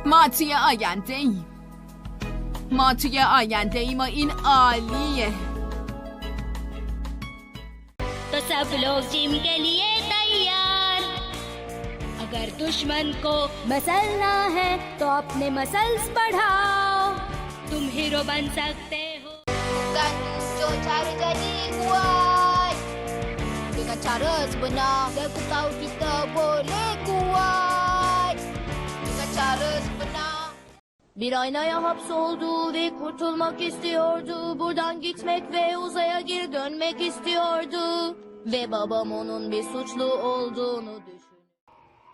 ماتوی آینده‌ای ما توی آینده‌ای ما این عالیه तो सब लोग जिम के लिए तैयार अगर दुश्मन को मसलना है तो अपने मसल्स बढ़ाओ तुम हीरो बन सकते हो Bukan cara jadi kuat dengan cara sebenar dan aku tahu kita boleh kuat dengan cara sebenar. Bir aynaya hapsoldu ve kurtulmak istiyordu. Buradan gitmek ve uzaya geri dönmek istiyordu. Ve babam onun bir suçlu olduğunu düşünüyor.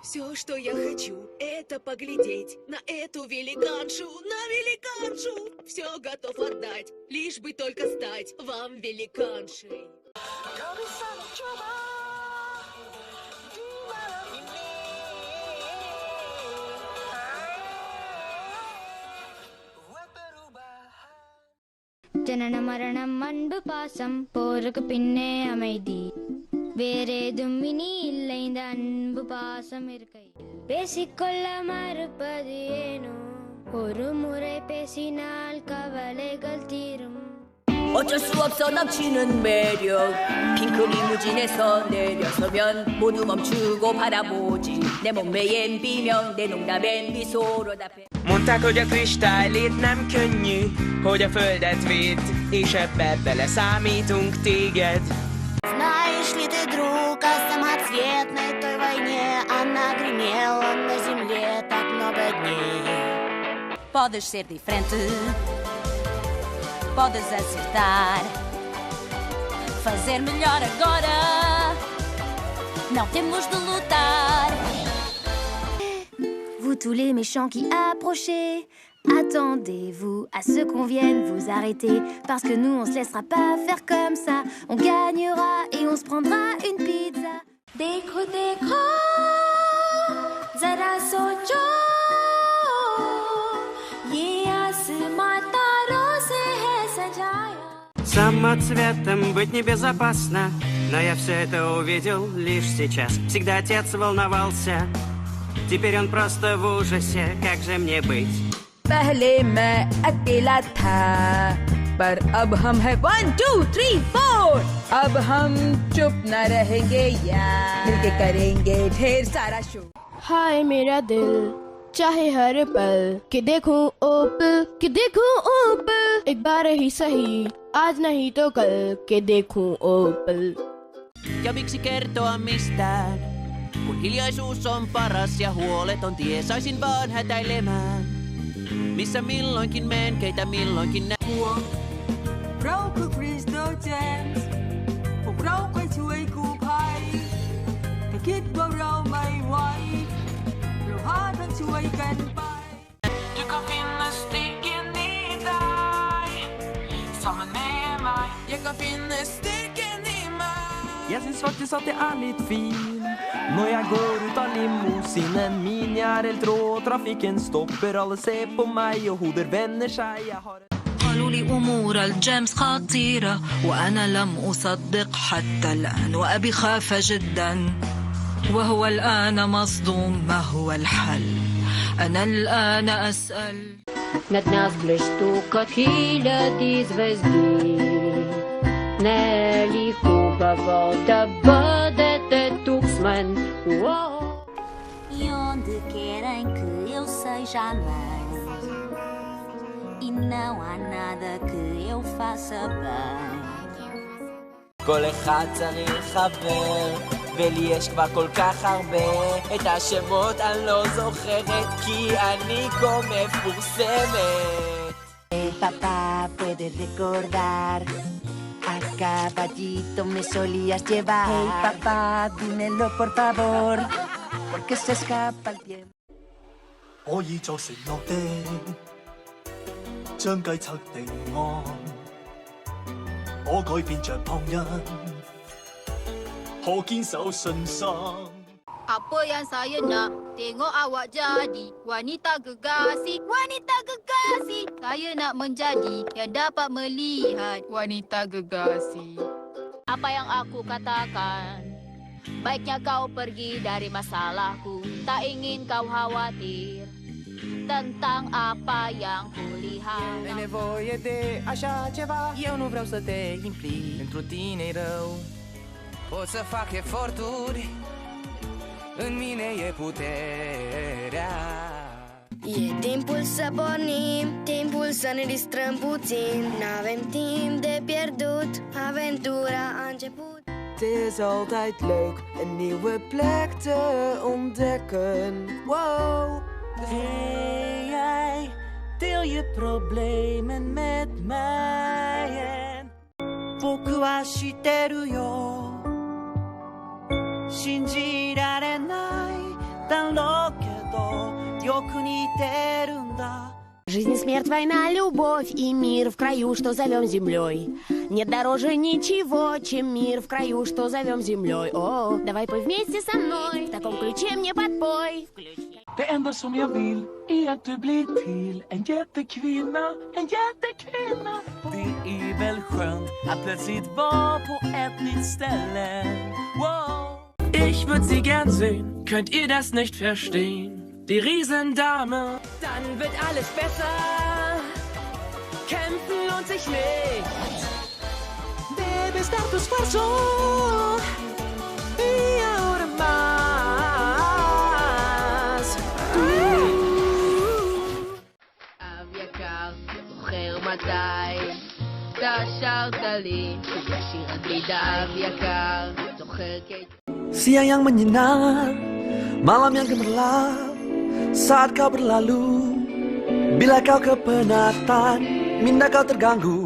Все, что я хочу, это поглядеть на эту великаншу, на великаншу. Все готов отдать, лишь бы только стать вам великаншей. ஜனன மரணம் அன்பு பாசம் போருக்கு பின்னே அமைதி வேறேதும் இனி இல்லை இந்த அன்பு பாசம் இருக்கையில் பேசிக்கொள்ள மறுப்பது ஏனோ ஒரு முறை பேசினால் கவலைகள் தீரும் 어쩔 수 없어 넘치는 매력 핑크 리무진에서 내려서면 모두 멈추고 바라보지 내 몸매엔 비명 내 농담엔 미소로 답해 Mondták, hogy a kristálylét nem könnyű, hogy a földet védd, és ebbe beleszámítunk téged. Знаешь ли ты, друг, о самоцветной той войне? Она гремела на земле так много дней. Podes ser diferente, podes acertar, fazer melhor agora, não temos de lutar. Vous tous les méchants qui approchez, attendez-vous à ce qu'on vienne vous arrêter. Parce que nous on se laissera pas faire comme ça. On gagnera et on se prendra une pizza. Dekho, dekho, zara socho. Ye aasman taron se hai sajaya. Самоцветом быть небезопасно, но я все это увидел лишь сейчас. Всегда отец волновался, теперь он просто в ужасе, как же мне быть? पहले मैं अकेला था पर अब हम है 1 2 3 4 अब हम चुप न रहेंगे यार मिलके करेंगे ढेर सारा शो हाय मेरा दिल चाहे हर पल कि देखूं ओपल एक बार ही सही आज नहीं तो कल कि देखूं ओपल Ja miksi kertoa mistään, kun hiljaisuus on paras ja huoleton tie, saisin vaan hätäilemään. Missä milloinkin meen, keitä milloinkin näen. เราคือคริสโตเจมส์พวกเราไปช่วยกู้ภัยถ้าคิดว่าเราไม่ไหวเราหาทางช่วยกันไป Du kan finne styrken i deg. Sammen med meg. Jeg kan finne styrken i meg. Jeg syns faktisk at jeg er litt fin når jeg går ut av limousinen min. Jeg er helt rå, trafikken stopper, alle ser på meg og hoder vender seg. Jeg har قالوا لي أمور الجيمس خطيرة وأنا لم أصدق حتى الآن وأبي خاف جدا وهو الآن مصدوم ما هو الحل أنا الآن أسأل Над нас блещут хиляди звезди. Не ли хубаво да бъдете тук с мен? E onde querem que eu seja mais e não há nada que eu faça bem. כל אחד צריך חבר, ולי יש כבר כל כך הרבה. את השמות אני לא זוכרת, כי אני כה מפורסמת. Papá, puedes recordar, a caballito me solías llevar. Hey papá, dímelo por favor, porque se escapa el tiempo. 可以作承諾的，將計策定案。可改變像旁人，可堅守信心。 Apa yang saya nak tengok awak jadi wanita gegasi, wanita gegasi. Saya nak menjadi yang dapat melihat wanita gegasi. Apa yang aku katakan? Baiknya kau pergi dari masalahku, tak ingin kau khawatir. tentang apa yang kulihat. E nevoie de așa ceva. Eu nu vreau să te implic. Pentru tine e rău. Pot să fac eforturi. În mine e puterea. E timpul să pornim, timpul să ne distrăm puțin. N-avem timp de pierdut, aventura a început. Het is altijd leuk een nieuwe plek te ontdekken. Wow. Hey jij, deel je problemen met mij en 僕は知ってるよ信じられないだろうけどよく似てるんだ Жизнь и смерть, война, любовь и мир в краю, что зовем землей. Нет дороже ничего, чем мир в краю, что зовем землей. О, давай пой вместе со мной, в таком ключе мне подпой. Det enda som jag vill är att du blir till en jättekvinna, en jättekvinna. Det är väl skönt att plötsligt vara på ett nytt ställe. Wow. Ich würde sie gern sehen, könnt ihr das nicht verstehen? Die Riesendame. Dann wird alles besser. Kämpfen lohnt sich nicht. Debes dar tu esfuerzo y ahora más. אביקר, זוכר מתי אתה שרת לי שיר הקלידה. אביקר, זוכר Siang yang menyinar, malam yang gemerlap, saat kau berlalu, bila kau kepenatan, minda kau terganggu.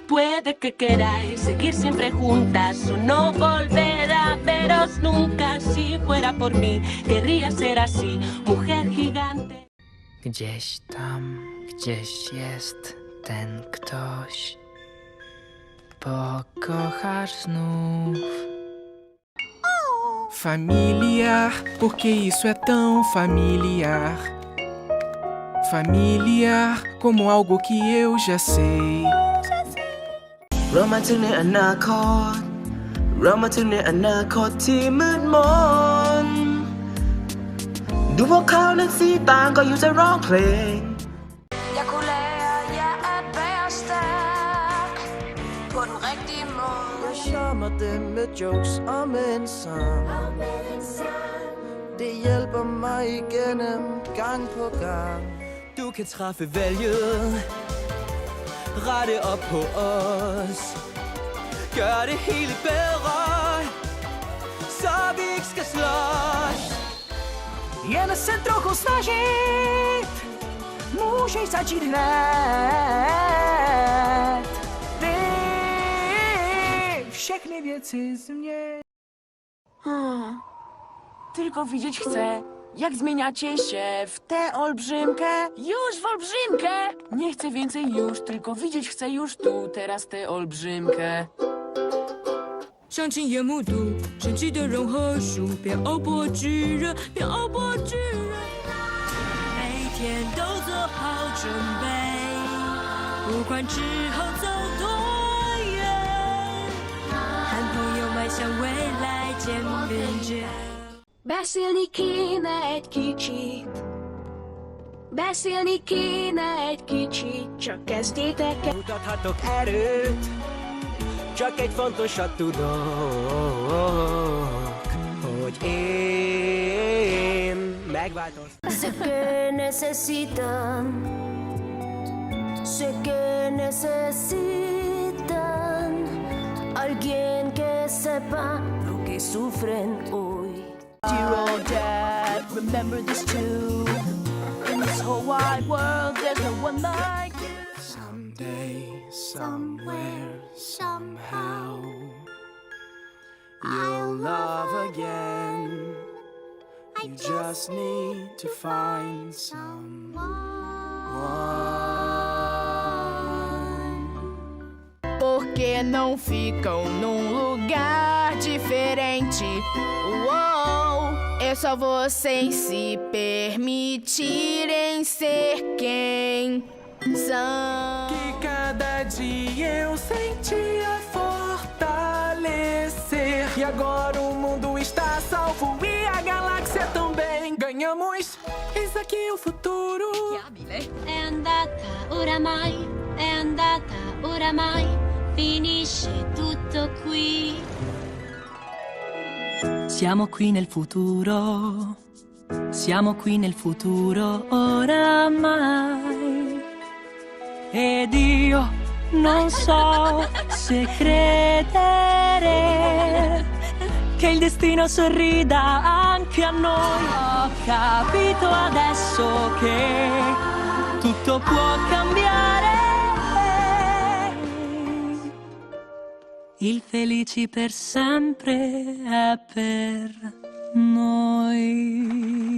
Puede que queráis seguir siempre juntas o no volver a veros nunca. Si fuera por mí, querría ser así, mujer gigante. Gdzieś tam, gdzieś jest ten ktoś. Pokochasz znów. Familiar, porque isso é tão familiar. Familiar, como algo que eu já sei. เรามาถึงในอนาคต เรามาถึงในอนาคตที่มืดมน ดูพวกเขานั้นสีต่างก็อยู่จะร้องเพลง Jeg kunne lære jer at være stærk på den rigtige måde. Jeg charmer dem med jokes og med en sang. Det hjælper mig igennem gang på gang. Du kan træffe valget. Rette op på os. Gør det hele bedre, så vi ikke skal slås. Jen se trochu snažit, můžeš začít hned. Ty všechny věci změň. Tylko widzieć chcę, jak zmieniacie się w tę olbrzymkę. Już w olbrzymkę! Nie chcę więcej już, tylko widzieć chcę już tu, teraz tę olbrzymkę. 想亲眼目睹神奇的融合术，别欧波巨人，别欧波巨人。每天都做好准备，不管之后走多远，和朋友迈向未来肩并肩。Beszélni kéne egy kicsit. Beszélni kéne egy kicsit, csak kezdjétek el. Mutathatok erőt, csak egy fontosat tudok, hogy én megváltoztam. Sé que necesitan alguien que sepa lo que sufren hoy. Dear old dad, remember this too. In this whole wide world, there's no one like you. Someday, somewhere, somehow, you'll love again. You just need to find someone. Por que não ficam num lugar diferente? Uou, é só vocês se permitirem ser quem são. Que cada dia eu sentia fortalecer. E agora o mundo está salvo e a galáxia também. Ganhamos. da chi il futuro. È andata oramai, è andata oramai, finisce tutto qui. Siamo qui nel futuro, siamo qui nel futuro oramai. Ed io non so se credere che il destino sorrida anche a noi. Ho capito adesso che tutto può cambiare. Il felici per sempre è per noi.